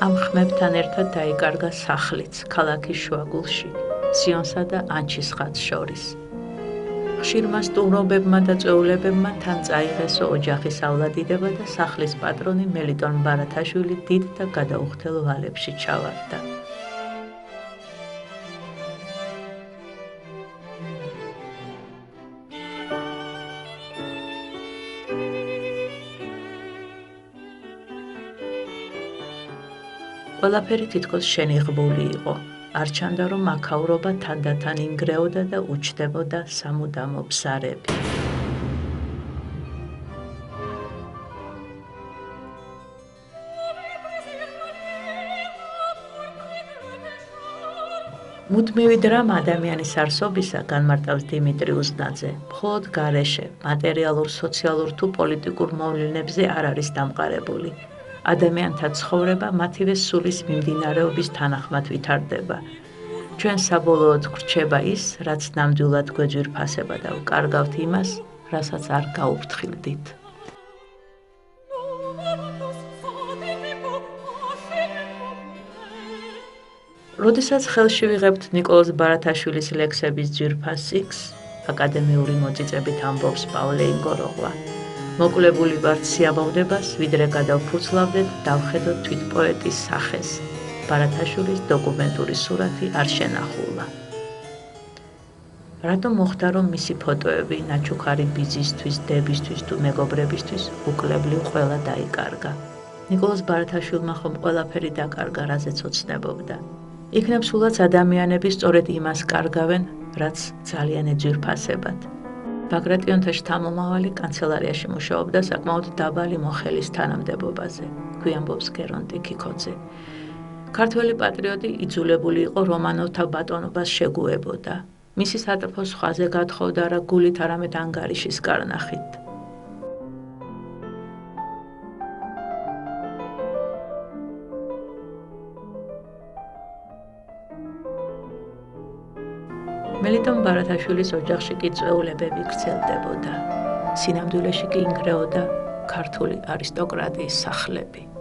ამ ხმებთან ერთად დაიკარგა სახლიც ქალაქის შუაგულში, სიონსა და ანჩისხატს შორის. ხშირმა სტუმრობებმა და წვეულებებმა თან წაიღესო ოჯახისავლადიდება და სახლის პატრონი მელიტონ ბარათაშვილი დიდ და გადაუხდელ ვალებში ჩავარდა. ყველაფერი თითქოს შენიღბული იყო. არ ჩანდა, რომ აქაურობა თანდათან ინგრეოდა და უჩნდებოდა სამუდამო ბზარები. მუდმივი დრამა ადამიანის არსობისა განმარტავს დიმიტრი უზნაძე. მხოლოდ გარეშე, მატერიალურ, სოციალურ თუ პოლიტიკურ მოვლენებზე არ არის დამყარებული. ადამიანთა ცხოვრება მათივე სულის მიმდინარეობის თანახმად ვითარდება. ჩვენ საბოლოოდ გრჩება ის, რაც ნამდვილად გვეძვირფასება და ვკარგავთ იმას, რასაც არ გაუფრთხილდით. როდესაც ხელში ვიღებთ ნიკოლოზ ბარათაშვილის ლექსების ძვირფას სიგს, აკადემიური მოწიწებით ამბობს პავლე ინგოროღლა. მოკლებული ვართ სიამოვნებას, ვიდრე გადავფუცლავდეთ, დავხედოთ თვით პოეტის სახეს. ბარათაშვილის დოკუმენტური სურათი არ შენახულა. რატომ მოხდა, რომ მისი ფოტოები ნაჩუქარი ბიძისთვის, დებისთვის თუ მეგობრებისთვის უკლებლივ ყველა დაიკარგა? ნიკოლოზ ბარათაშვილმა ხომ ყველაფერი დაკარგა, რაზეც ოცნებობდა. იქნებ სულაც ადამიანები სწორედ იმას კარგავენ, რაც ძალიან ეძვირფასებად. ბაგრატიონთა შთამომავალი კანცელარიაში მუშაობდა საკმაოდ დაბალი მოხელის თანამდებობაზე, გვიამბობს გერონტი ქიქოძე. ქართველი პატრიოტი იძულებული იყო რომანოვთა ბატონობას შეგუებოდა. მისი სატრფო სხვაზე გათხოვდა არა გულით, არამედ ანგარიშის კარნახით. მელიტონ ბარათაშვილის ოჯახში კი წვეულებები ვრცელდებოდა. სინამდვილეში კი ინგრეოდა ქართული არისტოკრატიის სახლები.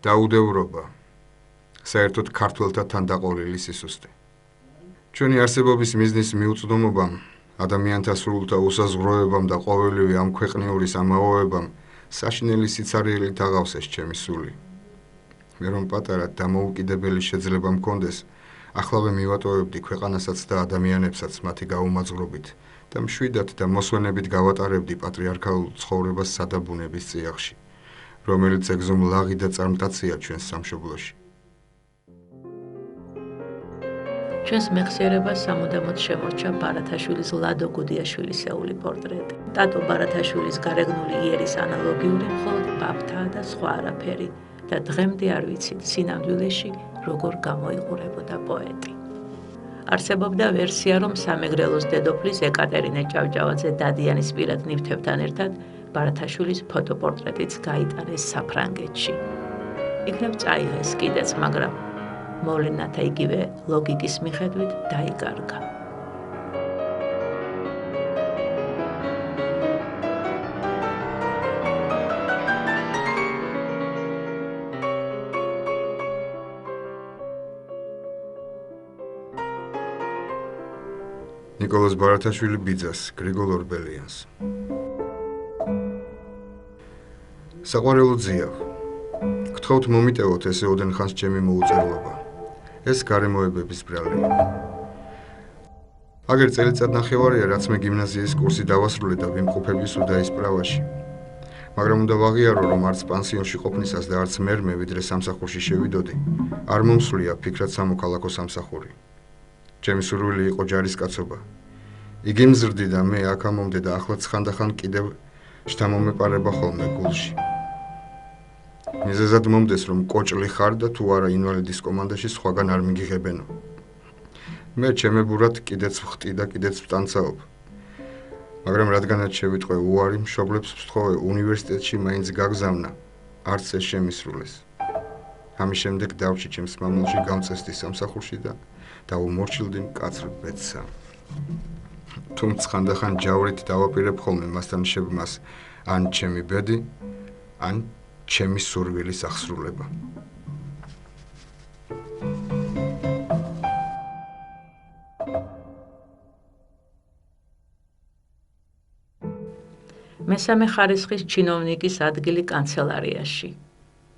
დაუდევრობა, საერთოდ ქართველთა თანდაყოლილი სისუსტე. ჩვენი არსებობის მიზნის მიუწვდომობამ, ადამიანთა სრულთა უსაზღვროებამ და ყოველივე ამ ქვეყნიურის ამაოებამ საშინელი სიცარიელით აღავსეს ჩემი სული. მე რომ პატარა დამოუკიდებელი შეძლება მქონდეს, ახლავე მივატოვებდი ქვეყანასაც და ადამიანებსაც მათი გაუმაძღრობით და მშვიდად და მოსვენებით გავატარებდი პატრიარქალულ ცხოვრებას სადაბუნების წიაღში, რომელიც ეგზომლაღი და წარმტაცია ჩვენს სამშობლოში. ჩვენს მეხსიერებას სამუდამოდ შემორჩა ბარათაშვილის ლადო გუდიაშვილისეული პორტრეტი. ტატო ბარათაშვილის გარეგნული იერის ანალოგიური მხოლოდ ბაბთაა და სხვა არაფერი და დღემდე არ ვიცით სინამდვილეში როგორ გამოიყურებოდა პოეტი. არსებობდა ვერსია, რომ სამეგრელოს დედოფლის ეკატერინე ჭავჭავაძე დადიანის პირად ნივთებთან ერთად ბარათაშვილის ფოტოპორტრეტიც გაიტანეს საფრანგეთში. იქნებ წაიღეს კიდეც, მაგრამ მოვლენათა იგივე ლოგიკის მიხედვით დაიკარგა. ნიკოლოზ ბარათაშვილი ბიძას, გრიგოლ ორბელიანს. საყვარელო ძიავ, გთხოვთ მომიტევოთ ესე ოდენ ხანს ჩემი მოუწერლობა. ეს გარემოებების ბრალია. აგერ წელიწადნახევარია, რაც მე გიმნაზიის კურსი დავასრულე და ვიმყოფები სუდაის პრავაში. მაგრამ უნდა ვაღიარო, რომ არც პანსიონში ყოფნისას და არც მერმე, ვიდრე სამსახურში შევიდოდი, არ მომსვლია ფიქრად სამოქალაქო სამსახური. ჩემი სურვილი იყო ჯარისკაცობა. იგი მზრდიდა, მე აქ ამომდე და ახლაც ხანდახან კიდევ შთამომეპარება ხოლმე გულში. მიზეზად მომდეს, რომ კოჭლი ხარ და თუ არა ინვალიდის კომანდაში სხვაგან არ მიგიღებენო. მე ჩემებურად კიდეც ვხტი და კიდეც ვტანცაობ. მაგრამ რადგანაც შევიტყვე უარი, მშობლებს ვსთხოვე უნივერსიტეტში მაინც გაგზავნა, არც ეს შემისრულეს. ამის შემდეგ დავში ჩემს მამულში გამწესდი სამსახურში და დავუმორჩილდი მკაცრ ბედსა. თუმცა ხანდახან ჯავრით დავაპირებ ხოლმე მასთან შებმას ან ჩემი ბედი, ან ჩემი სურვილის აღსრულება. მესამე ხარისხის ჩინოვნიკის ადგილი კანცელარიაში.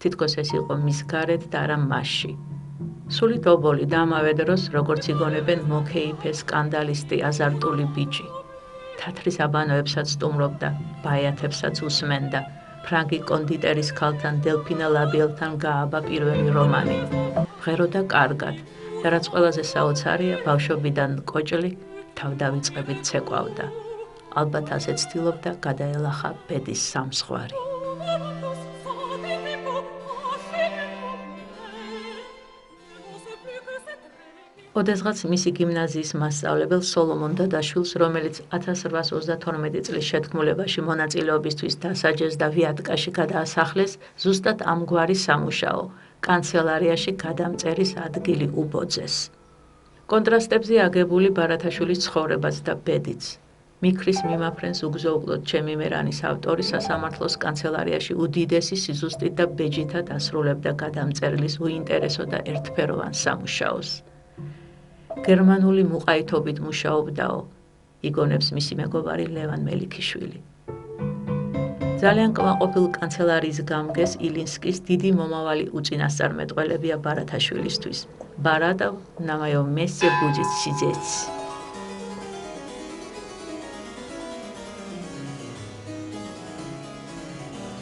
თითქოს ეს იყო მის გარეთ და არა მასში. სულით ობოლი და ამავე დროს, როგორც იგონებენ მოკეიფე სკანდალისტი აზარტული ბიჭი. თათრის აბანოებსაც სტუმრობდა, ბაიათებსაც უსმენდა. ფრანგი კონდიტერის ქალთან დელფინა ლაბიელთან გააბა პირველი რომანი. ღეროდა კარგად და რაც ყველაზე საოცარია, ბავშვობიდან კოჭლი თავდავიწყებით ცეკვავდა. ალბათ ასე ცდილობდა გადაელახა ბედის სამსხვარი. ოდესღაც მისი გიმნაზიის მასწავლებელ სოლომონ დადაშვილს, რომელიც 1832 წლის შეთქმულებაში მონაწილეობისთვის დასაჯეს და ვიატკაში გადაასახლეს, ზუსტად ამგვარი სამუშაო, კანცელარიაში გადამწერის ადგილი უბოძეს. კონტრასტებზე აგებული ბარათაშვილის ცხოვრებაც და ბედიც. მიქრის მიმაფრენს უგზოუკლოდ ჩემი მერანის ავტორი სასამართლოს კანცელარიაში უდიდესი სიზუსტით და ბეჯითად ასრულებდა გადამწერილის უინტერესო და ერთფეროვან სამუშაოს. გერმანული მუყაითობით მუშაობდაო, იგონებს მისი მეგობარი ლევან მელიქიშვილი. ძალიან კმაყოფილ კანცელარიის გამგეს ილინსკის დიდი მომავალი უწინასწარმეტყველებია ბარათაშვილისთვის. ბარატა ნამაიო მესე ბუჯიც სიძეც.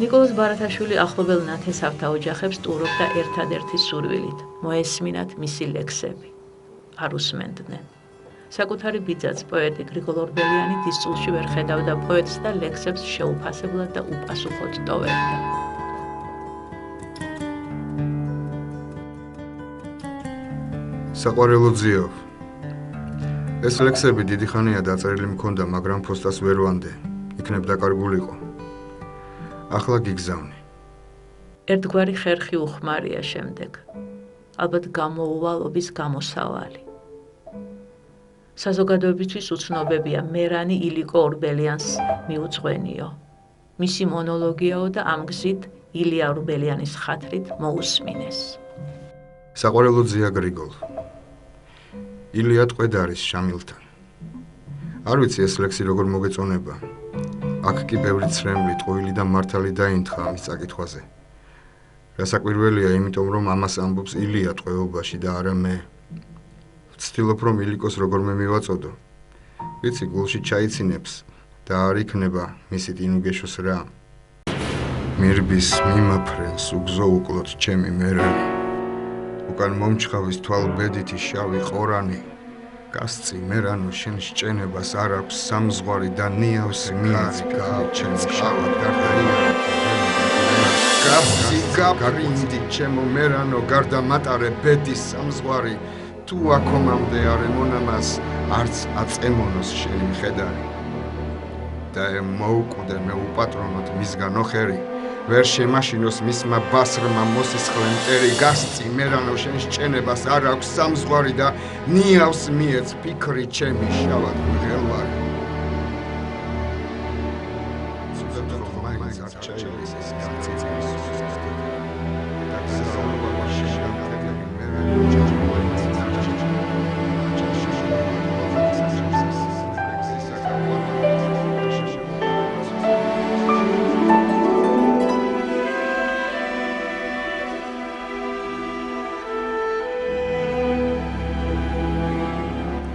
ნიკოლოზ ბარათაშვილი ახლობელ ნათესავთა ოჯახებს სტუმრობდა ერთადერთი სურვილით, მოესმინათ მისი ლექსები. არ უსმენდნენ. საკუთარი ბიძაც, პოეტი გრიგოლ ორბელიანი დისწულში ვერ ხედავდა პოეტს და ლექსებს შეუფასებლად და უპასუხოდ ტოვებდა. საყვარელო ძიო, ეს ლექსები დიდი ხანია დაწერილი მქონდა, მაგრამ ფოსტას ვერ ვანდე, იქნებ დაკარგულიყო. ახლა გიგზავნე. ერთგვარი ხერხი უხმარია შემდეგ. ალბათ გამოუვალობის გამოსავალი. საზოგადოებისთვის უცნობებია მერანი ილიკო ორბელიანს მიუძღვენიო. მისი მონოლოგიაო და ამ გზით ილია ორბელიანის ხათრით მოусმინეს. საყვარელო ძია გრიგოლ. ილია ტყვედ არის შამილთან. არ ვიცი ეს ლექსი როგორ მოგეწონება. აქ კი ბევრი ცრემლი, ტყუილი და მართალი დაინთხა ამის წაკითხვაზე. რასაკვირველია, იმიტომ რომ ამას ამბობს ილია ტყვეობაში და არა მე. ვცდილობ რომ ილიკოს როგორმე მივაწოდო. ვიცი გულში ჩაიცინებს და არ იქნება მისი ტინუგეშოს რა. მირბის მიმაფრენს უგზოუკლოდ ჩემი მერანი. უკან მომჩხავის თვალბედითი შავი ყორანი. გასწი მერანო შენ სჭენებას არ აქვს სამზღვარი და ნიავს მიაც გააჩენს ხავად გარდაია. გასწი გაფრინდი ჩემო მერანო გარდა მატარე ბედის სამზღვარი. თუ აქომამდე არ ემონამას არც აწემონოს შენი მხედარი. და მოუკვდე მე უპატრონოთ მისგან ოხერი. ვერ შემაშინოს მისმა ბასრმა მოსისხლე მტერი. გასწი მერანო შენ სჭენებას არ აქვს სამზღვარი და ნიავს მიეც ფიქრი ჩემი შავად მღელვარი.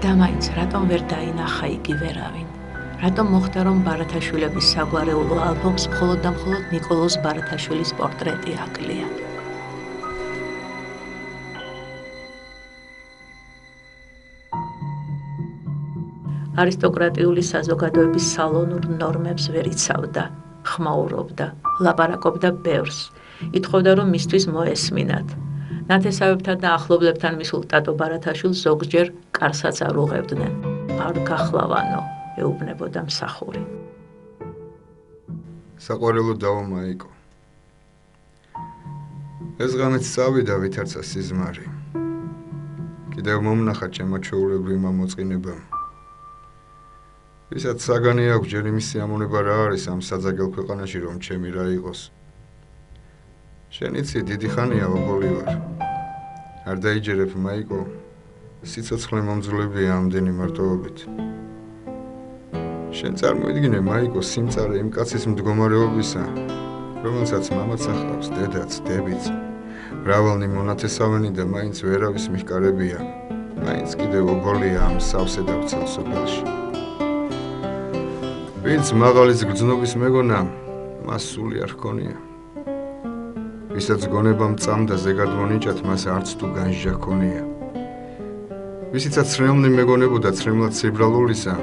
და მაინც რატომ ვერ დაინახა იგი ვერავინ? რატომ მოხდა რომ ბარათაშვილების საგვარეულო ალბომს მხოლოდ და მხოლოდ ნიკოლოზ ბარათაშვილის პორტრეტი აკლია? არისტოკრატიული საზოგადოების სალონურ ნორმებს ვერ იცავდა, ხმაურობდა, ლაპარაკობდა ბევრს, ითხოვდა რომ მისთვის მოესმინათ. ნათესავებთან და ახლობლებთან მისულ ტატო ბარათაშვილს ზოგჯერ კარსაც არ უღებდნენ. არ გახლავანო, ეუბნებოდა მსახური. საყვარელო დავა მაიკო. ეს ღამეც წავიდა ვითარცა სიზმარი. კიდევ მომნახა ჩემო ჩვეულებრივმა მოწყინებამ. ვისაც საგანი აქვს ჯერ იმის სიამოვნება რა არის ამ საძაგელ ქვეყანაში რომ ჩემი რა იყოს. შენ იცი დიდი ხანია ობოლი ვარ. არ დაიჯერებ მაიკო. სიცოცხლე მომძლებია ამდენი მარტოობით. შენ წარმოიდგინე მაიკო სიმწარე იმ კაცის მდგომარეობისა, რომელსაც მამაც ახლავს, დედაც, დებიც. მრავალნი მონათესავენი და მაინც ვერავის მიხკარებია. მაინც კიდევ ობოლია ამ სავსე და ვრცელ სოფელში. ვინც მაღალის გრძნობის მეგონა, მას სული არ ჰქონია. ვისაც გონება მწამდა ზეგად მონიჭათ, მას არც თუ განსჯა ჰქონია. ვისიცაც ცრემლი მეგონებოდა ცრემლად სიბრალულისა,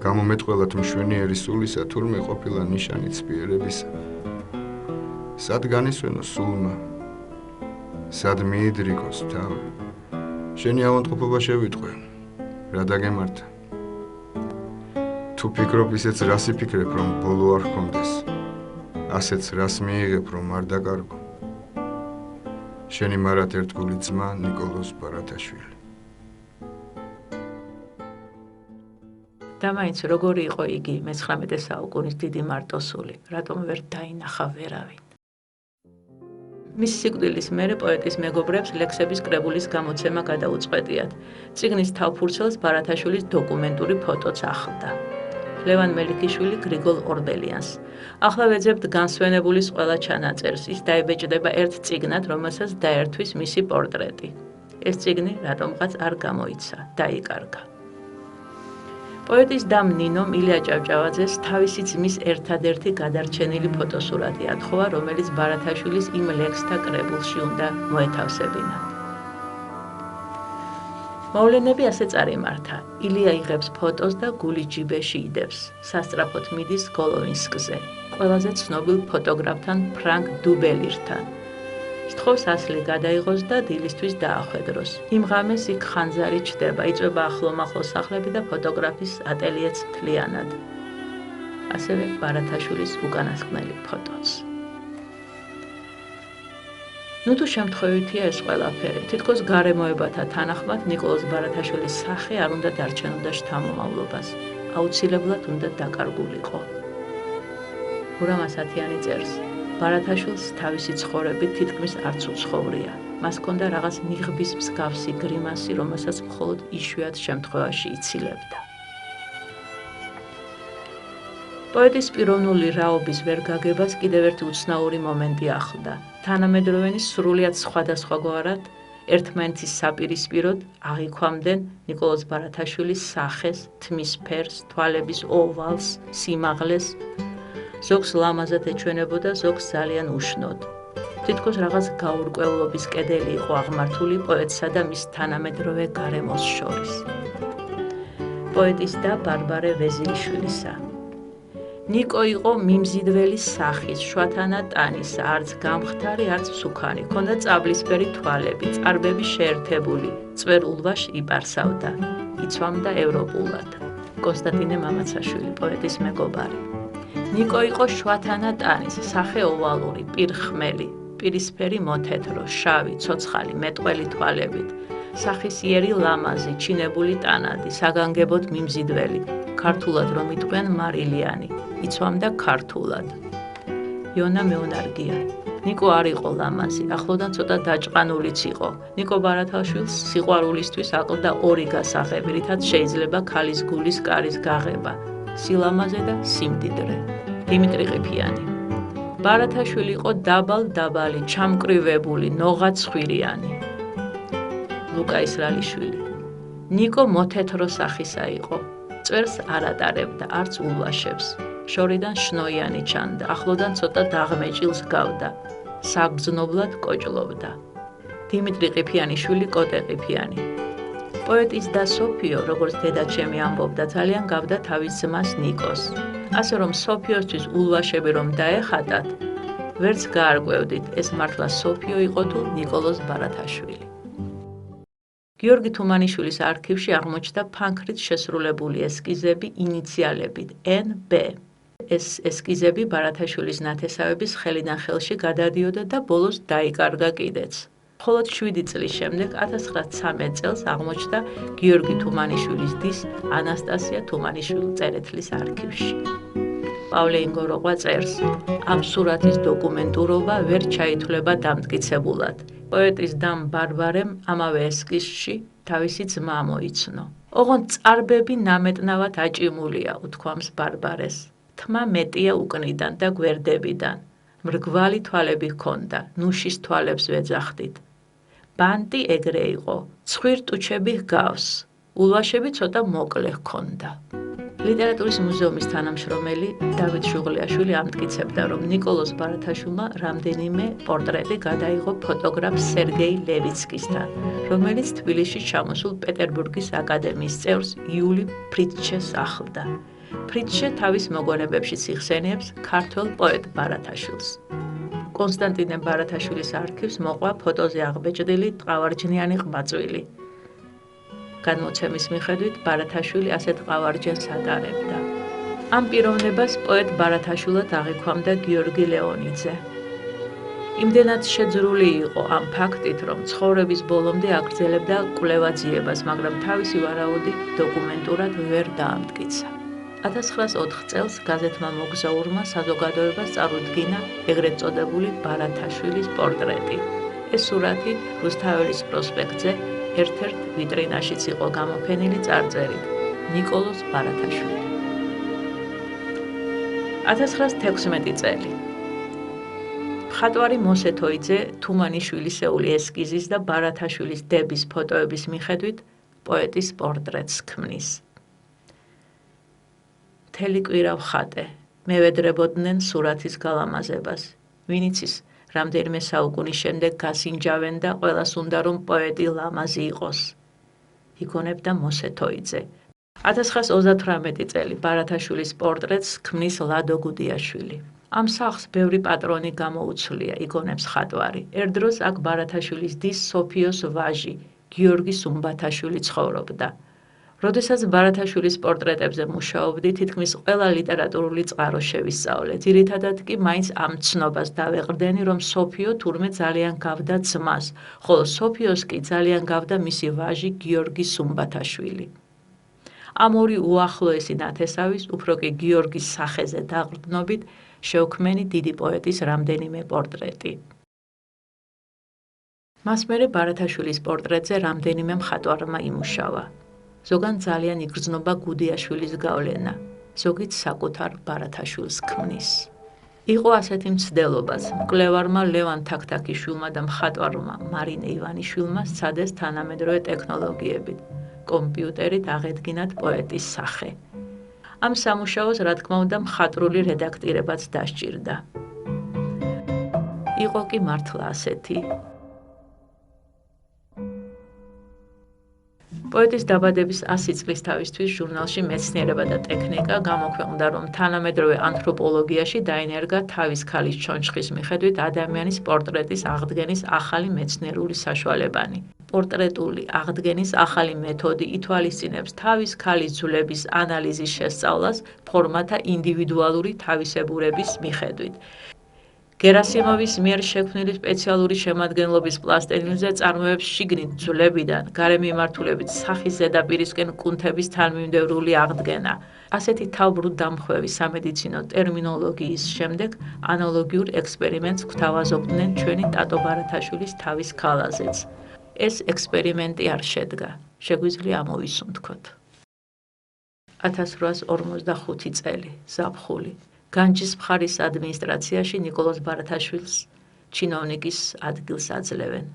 გამომეტყველად მშვენიერი სულისა, თურმე ყოფილა ნიშანი ცბიერებისა. სად განისვენო სულმა, სად მიიდრიკოს თავი. შენი ავადმყოფობა შევიტყვე, რა დაგემართა. თუ ფიქრობ ისეც რას იფიქრებ, რომ ბოლო არ ჰქონდეს, ასეც რას მიიღებ, რომ არ დაკარგო. შენი მარად ერთგული ძმა ნიკოლოზ ბარათაშვილი. და მაინც როგორი იყო იგი მე-19 საუკუნის დიდი მარტოსული, რატომ ვერ დაინახა ვერავინ. მის სიკვდილის მერე პოეტის მეგობრებს ლექსების კრებულის გამოცემა გადაუწყვეტიათ. წიგნის თავფურცელს ბარათაშვილის დოკუმენტური ფოტოც ახლდა. ლევან მელიქიშვილი გრიგოლ ორბელიანს. ახლა ვეძებთ განსვენებულის ყველა ჩანაწერს. ის დაებეჭდება ერთ წიგნად, რომელსაც დაერთვის მისი პორტრეტი. ეს წიგნი რატომღაც არ გამოიცა, დაიკარგა. პოეტის დამ ნინომ ილია ჭავჭავაძეს თავისი ძმის ერთადერთი გადარჩენილი ფოტოსურათი ათხოვა, რომელიც ბარათაშვილის იმ ლექსთა კრებულში უნდა მოეთავსებინა. მოვლენები ასე წარიმართა. ილია იღებს ფოტოს და გული ჯიბეში იდებს. სასწრაფოდ მიდის გოლოვინსკზე, ყველაზე ცნობილ ფოტოგრაფთან ფრანკ დუბელირთან. სთხოვს ასლი გადაიღოს და დილისთვის დაახვედროს. იმ ღამეს იქ ხანძარი ჩდება, იწვება ახლომახლო სახლები და ფოტოგრაფის ატელიეც მთლიანად. ასევე ბარათაშვილის უკანასკნელი ფოტოც. ნუ თუ შემთხვევითია ეს ყველაფერი, თითქოს გარემოებათა თანახმად ნიკოლოზ ბარათაშვილის სახე არ უნდა დარჩენოდა შთამომავლობას, აუცილებლად უნდა დაკარგულიყო. გურამ ასათიანი წერს, ბარათაშვილს თავისი ცხოვრებით თითქმის არც უცხოვრია. მას ჰქონდა რაღაც ნიღბის მსგავსი გრიმასი, რომელსაც მხოლოდ იშვიათ შემთხვევაში ცილებდა. პოეტის პიროვნული რაობის ვერ გაგებას კიდევ ერთი უცნაური მომენტი ახლდა. თანამედროვენი სრულიად სხვადასხვაგვარად ერთმანეთის საპირისპიროდ აღიქვამდნენ ნიკოლოზ ბარათაშვილის სახეს, თმის ფერს, თვალების ოვალს, სიმაღლეს. ზოგს ლამაზად ეჩვენებოდა, ზოგს ძალიან უშნოდ. თითქოს რაღაც გაურკვევლობის კედელი იყო აღმართული პოეტსა და მის თანამედროვე გარემოს შორის. პოეტის და ბარბარე ვეზირიშვილისა. ნიკო იყო მიმზიდველი სახის, შუათანა ტანისა, არც გამხთარი, არც მსუქანი, ჰქონდა წაბლისფერი თვალები, წარბები შეერთებული, წვერულვაშ იპარსავდა, იცვამდა ევროპულად. კონსტანტინე მამაცაშვილი, პოეტის მეგობარი. ნიკო იყო შუათანა ტანის, სახე ოვალური, პირხმელი, პირისფერი მოთეთრო, შავი, ცოცხალი, მეტყველი თვალებით, სახის იერი ლამაზი, ჩინებული ტანადი, საგანგებოდ მიმზიდველი, ქართულად რომ იტყვიან მარილიანი, იცვამდა ქართულად. იონა მეუნარგია. ნიკო არ იყო ლამაზი, ახლოდან ცოტა დაჭყანულიც იყო. ნიკო ბარათაშვილს სიყვარულისთვის აკლდა ორი გასაღები, რითაც შეიძლება ქალის გულის კარის გაღება, სილამაზე და სიმდიდრე. დიმიტრი ყიფიანი. ბარათაშვილი იყო დაბალი, ჩამკრივებული, ნოღაცხვირიანი. ლუკა ისრალიშვილი. ნიკო მოთეთრო სახისა იყო. წვერს არ ატარებდა, არც ულვაშებს. შორიდან შნოიანი ჩანდა, ახლოდან ცოტა დაღმეჭილს გავდა. საგრძნობლად კოჭლობდა. დიმიტრი ყიფიანიშვილი, კოტე ყიფიანი. პოეტის და სოფიო, როგორც დედაჩემი ამბობდა, ძალიან გავდა თავის ძმას ნიკოს. ასე რომ სოფიოსთვის ულვაშები რომ დაეხატათ, ვერც გაარკვევდით, ეს მართლა სოფიო იყო თუ ნიკოლოზ ბარათაშვილი. გიორგი თუმანიშვილის არქივში აღმოჩნდა ფანქრით შესრულებული ესკიზები ინიციალებით NB. ეს ესკიზები ბარათაშვილის ნათესავების ხელიდან ხელში გადადიოდა და ბოლოს დაიკარგა კიდეც. მხოლოდ 7 წლის შემდეგ 1913 წელს აღმოჩნდა გიორგი თუმანიშვილის დის ანასტასია თუმანიშვილ-წერეთლის არქივში. პავლე ინგოროყვა წერს, ამ სურათის დოკუმენტურობა ვერ ჩაითვლება დამტკიცებულად. პოეტის დამ ბარბარემ ამავე ესკიზში თავისი ძმა მოიცნო. ოღონდ წარბები ნამეტნავად აჭიმულია, უთქვამს ბარბარეს. თმა მეტია უკნიდან და გვერდებიდან. მრგვალი თვალები ჰქონდა, ნუშის თვალებს ვეძახდით. ბანტი ეგრე იყო, ცხვირ ტუჩები ჰგავს, ულვაშები ცოტა მოკლე ჰქონდა. ლიტერატურის მუზეუმის თანამშრომელი დავით შუღლიაშვილი ამტკიცებდა, რომ ნიკოლოზ ბარათაშვილმა რამდენიმე პორტრეტი გადაიღო ფოტოგრაფ სერგეი ლევიცკისთან, რომელიც თბილისში ჩამოსულ პეტერბურგის აკადემიის წევრს იული ფრიცჩეს ახლდა. ფრიცჩე თავის მოგონებებშიც იხსენიებს ქართველ პოეტ ბარათაშვილს. კონსტანტინე ბარათაშვილის არქივს მოყვა ფოტოზე აღბეჭდილი ტყავარჯნიანი ყმაწვილი. განმოცემის მიხედვით ბარათაშვილი ასეთ ყავარჯენს ატარებდა. ამ პიროვნებას პოეტ ბარათაშვილად აღიქვამდა გიორგი ლეონიძე. იმდენად შეძრული იყო ამ ფაქტით, რომ ცხოვრების ბოლომდე აგრძელებდა კვლევა-ძიებას, მაგრამ თავისი ვარაუდი დოკუმენტურად ვერ დაამტკიცა. 1904 წელს გაზეთმა მოგზაურმა საზოგადოებას წარუდგინა ეგრეთ წოდებული ბარათაშვილის პორტრეტი. ეს სურათი რუსთაველის პროსპექტზე ერთ-ერთ ვიტრინაშიც იყო გამოფენილი წარწერით ნიკოლოზ ბარათაშვილი. 1916 წელი. მხატვარი მოსეთოიძე თუმანიშვილისეული ესკიზის და ბარათაშვილის დების ფოტოების მიხედვით პოეტის პორტრეტს ქმნის. მთელი კვირა ვხატე, მევედრებოდნენ სურათის გალამაზებას. ვინიცის რამდენიმე საუკუნის შემდეგ გასინჯავენ და ყველას უნდა რომ პოეტი ლამაზი იყოს. იგონებდა მოსეთოიძე. 1938 წელი ბარათაშვილის პორტრეტს ქმნის ლადო გუდიაშვილი. ამ სახლს ბევრი პატრონი გამოუცვლია, იგონებს ხატვარი. ერთ დროს აქ ბარათაშვილის დის სოფიოს ვაჟი, გიორგი სუმბათაშვილი ცხოვრობდა. როდესაც ბარათაშვილის პორტრეტებზე მუშაობდი, თითქმის ყველა ლიტერატურული წყარო შევისწავლე. ძირითადად კი მაინც ამ ცნობას დავეყრდენი, რომ სოფიო თურმე ძალიან გავდა ძმას, ხოლო სოფიოს კი ძალიან გავდა მისი ვაჟი გიორგი სუმბათაშვილი. ამ ორი უახლოესი ნათესავის, უფრო კი გიორგის სახეზე დაყრდნობით, შევქმენი დიდი პოეტის რამდენიმე პორტრეტი. მას მერე ბარათაშვილის პორტრეტზე რამდენიმე მხატვარმა იმუშავა. ზოგან ძალიან იგრძნობა გუდიაშვილის გავლენა, ზოგიც საკუთარ ბარათაშვილს ქმნის. იყო ასეთი მცდელობაც, მკვლევარმა ლევან თაქთაქიშვილმა და მხატვარმა მარინე ივანიშვილმა სცადეს თანამედროვე ტექნოლოგიებით, კომპიუტერით აღედგინათ პოეტის სახე. ამ სამუშაოს, რა თქმა უნდა, მხატვრული რედაქტირებაც დასჭირდა. იყო კი მართლა ასეთი. პოეტის დაბადების 100 წლის თავისთვის ჟურნალში მეცნიერება და ტექნიკა გამოქვეყნდა, რომ თანამედროვე ანთროპოლოგიაში დაინერგა თავის ქალის ჩონჩხის მიხედვით ადამიანის პორტრეტის აღდგენის ახალი მეცნიერული საშუალებანი. პორტრეტული აღდგენის ახალი მეთოდი ითვალისწინებს თავის ქალის ძვლების ანალიზის შესწავლას ფორმათა ინდივიდუალური თავისებურების მიხედვით. გერასიმოვის მიერ შექმნილი სპეციალური შემადგენლობის პლასტილინზე წარმოებს შიგნით ძვლებიდან გარემიმართულებით სახის ზედაპირისკენ კუნთების თანმიმდევრული აღდგენა. ასეთი თავბრუდამხვევი სამედიცინო ტერმინოლოგიის შემდეგ ანალოგიურ ექსპერიმენტს გვთავაზობდნენ ჩვენი ტატო ბარათაშვილის თავის ქალაზეც. ეს ექსპერიმენტი არ შედგა, შეგვიძლია ამოვისუნთქოთ. 1845 წელი, ზაფხული. განჯის მხარის ადმინისტრაციაში ნიკოლოზ ბარათაშვილს ჩინოვნიკის ადგილს აძლევენ.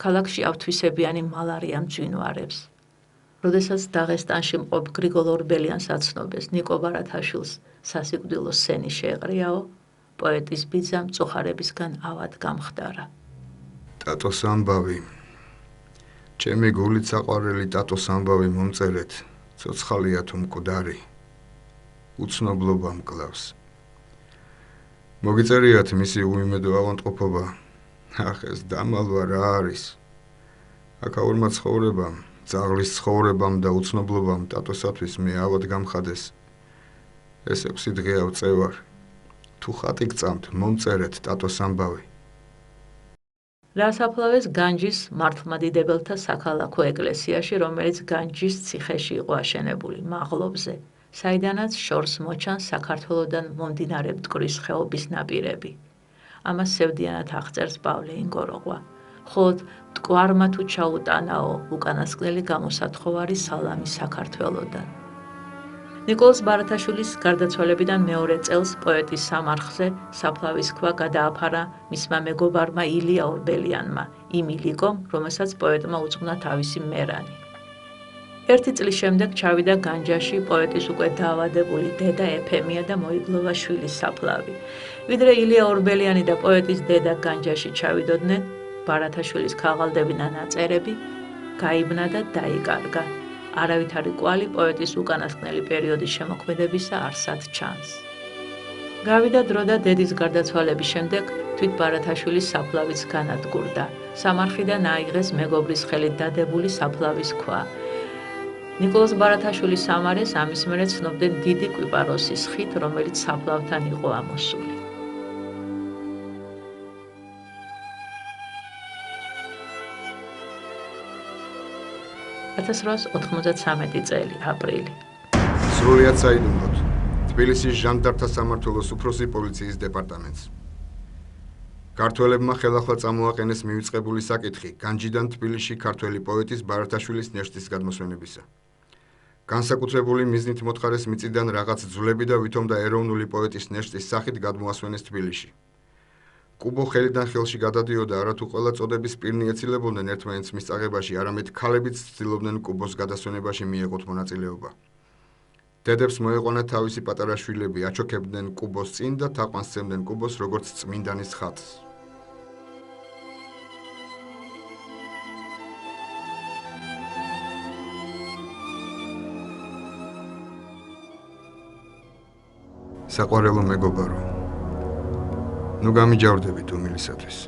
ქალაქში ავთვისებიანი მალარია მძვინვარებს. როდესაც დაღესტანში მყოფ გრიგოლ ორბელიანს აცნობეს ნიკო ბარათაშვილს სასიკვდილო სენი შეეყრიაო, პოეტის ბიძა მწუხარებისგან ავად გამხდარა. ტატოს ამბავი ჩემი გულით საყვარელი ტატოს ამბავი მომწერეთ, ცოცხალია თუ მკვდარი, უცნობლობა მკლავს. მოგიწერიათ მისი უიმედო ავადმყოფობა, ახ ეს დამალვა რა არის? აქაურმა ცხოვრებამ, ძაღლის ცხოვრებამ და უცნობლობამ ტატოსათვის მე ავად გამხადეს. ეს 6 დღეა ვწევარ. თუ ხატი გწამთ, მომწერეთ ტატოს ამბავი. რასაფლავეს განჯის მართლმადიდებელთა საქალაქო ეკლესიაში, რომელიც განჯის ციხეში იყო აშენებული მაღლობზე, საიდანაც შორს მოჩანს საქართველოდან მომდინარე მტკვრის ხეობის ნაპირები. ამას სევდიანად აღწერს პავლე ინგოროღვა. ხოლო მტკვარმა თუ ჩაუტანაო, უკანასკნელი გამოსათხოვარი სალამი საქართველოდან. ნიკოლოზ ბარათაშვილის გარდაცვალებიდან მეორე წელს პოეტის სამარხზე საფლავის ქვა გადააფარა მისმა მეგობარმა ილია ორბელიანმა, იმ ილიკომ, რომელსაც პოეტმა უძღვნა თავისი მერანი. 1 წლის შემდეგ ჩავიდა განჯაში პოეტის უკვე დაავადებული დედა ეფემია და მოიგლოვა შვილის საფლავი. ვიდრე ილია ორბელიანი და პოეტის დედა განჯაში ჩავიდოდნენ, ბარათაშვილის ქაღალდებინა ნაწერები გაიბნა და დაიკარგა. არავითარი კვალი პოეტის უკანასკნელი პერიოდის შემოქმედებისა არსად ჩანს. გავიდა დრო და დედის გარდაცვალების შემდეგ თვით ბარათაშვილის საფლავიც განადგურდა. სამარხიდან აიღეს მეგობრის ხელით დადებული საფლავის ქვა. ნიკოლოზ ბარათაშვილის სამარეს ამის მერე ცნობდნენ დიდი კვიპაროსის ხით, რომელიც საფლავთან იყო ამოსული. 1893 წელი, აპრილი. სრულიად საიდუმლოდ. თბილისის ჟანდარმთა სამმართველოს უფროსი პოლიციის დეპარტამენტს. ქართველებმა ხელახლა წამოაყენეს მივიწყებული საკითხი განჯიდან თბილისში ქართველი პოეტის ბარათაშვილის ნეშტის გადმოსვენებისა. განსაკუთრებული მიზნით მოთხარეს მიწიდან რაღაც ძვლები და ვითომ და ეროვნული პოეტის ნეშტის სახით გადმოასვენეს თბილისში. კუბო ხელიდან ხელში გადადიოდა, არათუ ყველა წოდების პირნი ეცილებოდნენ ერთმანეთს მისწაღებაში, არამედ ქალებიც ცდილობდნენ კუბოს გადასვენებაში მიეღოთ მონაწილეობა. დედებს მოეყვანათ თავისი პატარა შვილები, აჩოქებდნენ კუბოს წინ და თაყვანს სცემდნენ კუბოს როგორც წმინდანის ხატს. საყვარელო მეგობარო, ნუ გამიჯავრდებით უმილისათვის.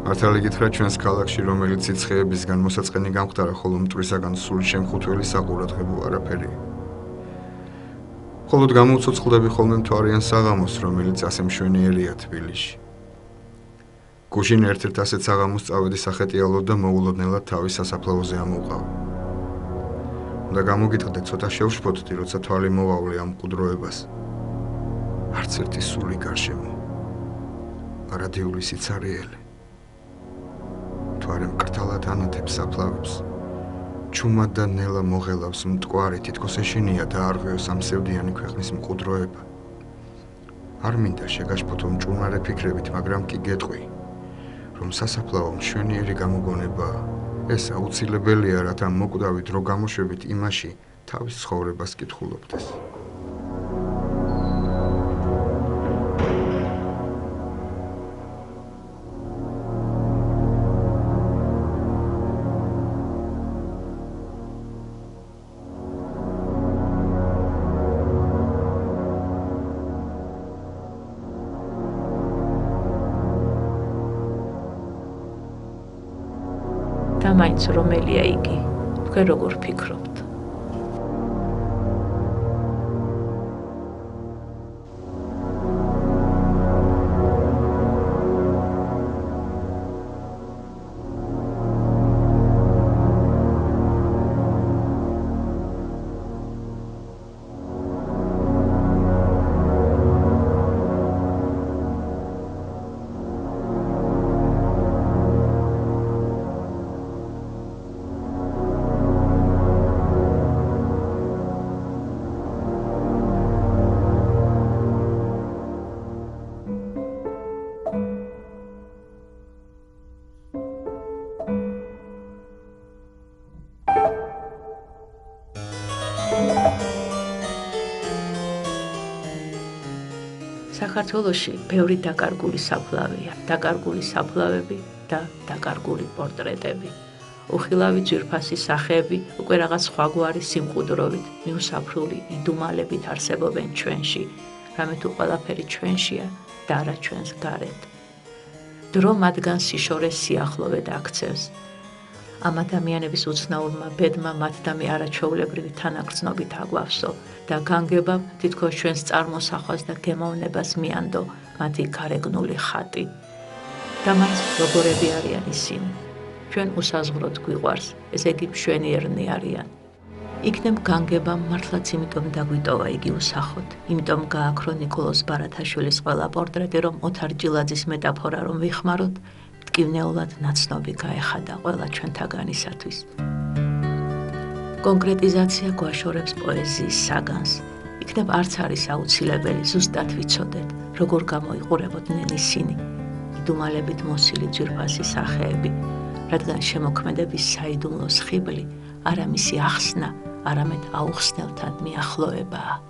მართალი გითხრა ჩვენს ქალაქში, რომელიც სიცხეებისგან მოსაწყენი გამხდარა, ხოლო მტვრისაგან სული შემხუთველი საყურადღებო არაფერია. მხოლოდ გამოვცოცხლდები ხოლმე მთვარიან საღამოს, რომელიც ასე მშვენიერია თბილისში. გუშინ ერთ-ერთ ასეთ საღამოს წავედი სახეტიალოდ და მოულოდნელად თავის სასაფლაოზე ამოვყავ. უნდა გამოგიტყდეთ, ცოტა შევშფოთდი, როცა თვალი მოვავლე ამ მყუდროებას. არც ერთი სული გარშემო, არადიული სიცარიელი. თვარე მკრთალად ანათებს საფლავებს, ჩუმად და ნელა მოღელავს მტკვარი, თითქოს ეშინია დაარღვიოს ამ სევდიანი ქვეყნის მყუდროება. არ მინდა შეგაშფოთო მჭუმარე ფიქრებით, მაგრამ კი გეტყვი, რომ სასაფლაო მშვენიერი გამოგონებაა. ეს აუცილებელია, რათა მოკვდავით დრო გამოშვებით იმაში თავის ცხოვრებას კითხულობდეს. და მაინც რომელია იგი? თქვენ როგორ ფიქრობთ? საქართველოში ბევრი დაკარგული საფლავია, დაკარგული საფლავები და დაკარგული პორტრეტები. უხილავი ძვირფასი სახეები უკვე რაღაც სხვაგვარი სიმყუდროვით, მიუსაფრული იდუმალებით არსებობენ ჩვენში, რამე თუ ყველაფერი ჩვენშია და არა ჩვენს გარეთ. დრო მათგან სიშორეს სიახლოვედ აქცევს. ამ ადამიანების უცნაურმა ბედმა მათდამი არაჩვეულებრივი თანაგრძნობით აგვავსო და განგებამ თითქოს ჩვენს წარმოსახვას და გემოვნებას მიანდო მათი გარეგნული ხატი. და მათ როგორები არიან ისინი? ჩვენ უსაზღვროდ გვიყვარს, ესე იგი მშვენიერნი არიან. იქნებ განგებამ მართლაც იმიტომ დაგვიტოვა იგი უსახოთ, იმიტომ გააქრო ნიკოლოზ ბარათაშვილის ყველა პორტრეტი, რომ ოთარ ჭილაძის მეტაფორა რომ ვიხმაროთ, მტკივნეულად ნაცნობი გაეხადა ყველა ჩვენთაგანისათვის. კონკრეტიზაცია გვაშორებს პოეზიის საგანს. იქნებ არც არის აუცილებელი ზუსტად ვიცოდეთ, როგორ გამოიყურებოდნენ ისინი, იდუმალებით მოსილი ძვირფასი სახეები, რადგან შემოქმედების საიდუმლო სხიბლი არა მისი ახსნა, არამედ აუხსნელთან მიახლოებაა.